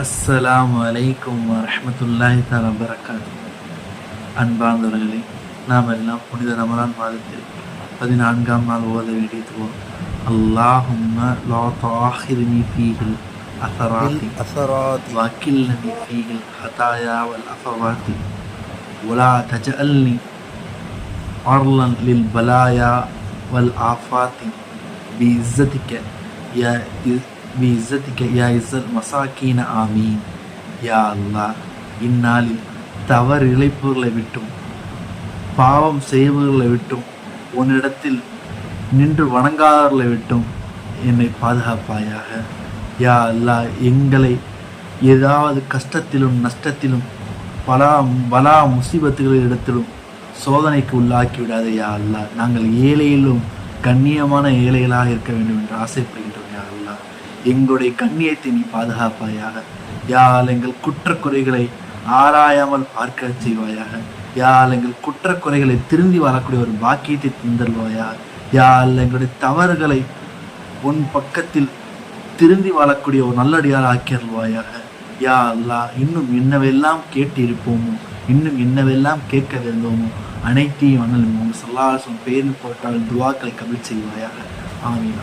அஸ்ஸலாமு அலைக்கும் வரஹ்மத்துல்லாஹி தஆலா வபரகாத்துஹு. அன்பார்ந்தவர்களே, நாம் எல்லாம் புனித ரமலான் மாதத்தில் 14ஆம் நாள் ஓத வேண்டிய துஆ, அல்லாஹும்ம லா துஆஹிர்னி ஃபீஹில் அஸராத்தி வகில்னி ஃபீஹில் ஹதாயா வல் அஃபவாத்தி வலா தஜஅல்னி அர்லன் லில் பலாயா வல் ஆஃபாத்தி பிஇஸ்ஸதிக யா இஸ்ஸல் மசாக்கீன ஆமீன். யா அல்லாஹ், இந்நாளில் தவறு இழைப்புகளை விட்டும் பாவம் செய்வர்களை விட்டும் உன்னிடத்தில் நின்று வணங்காதவர்களை விட்டும் என்னை பாதுகாப்பாயாக. யா அல்லாஹ், எங்களை ஏதாவது கஷ்டத்திலும் நஷ்டத்திலும் பலா முசீபத்துகளிடத்திலும் சோதனைக்கு உள்ளாக்கி விடாதே. யா அல்லாஹ், நாங்கள் ஏழையிலும் கண்ணியமான ஏழைகளாக இருக்க வேண்டும் என்று ஆசைப்படுகின்றோம். யா அல்லாஹ், எங்களுடைய கண்ணியத்தை நீ பாதுகாப்பாயாக. யாழ் எங்கள் குற்றக்குறைகளை ஆராயாமல் பார்க்க செய்வாயாக. யாழ் எங்கள் குற்றக்குறைகளை திருந்தி வரக்கூடிய ஒரு பாக்கியத்தை தந்தல்வாயாக. யாழ் எங்களுடைய தவறுகளை உன் பக்கத்தில் திருந்தி வாழக்கூடிய ஒரு நல்லடியார் ஆக்கியல்வாயாக. யா அல்லாஹ், இன்னும் என்னவெல்லாம் கேட்டு இருப்போமோ, இன்னும் என்னவெல்லாம் கேட்க வேண்டுமோ அனைத்தையும் அண்ணல் முஹம்மது ஸல்லல்லாஹு அலைஹி வஸல்லம் பெயரில் போட்டால் துஆக்களை கபூல் செய்வாயாக. ஆமீன்.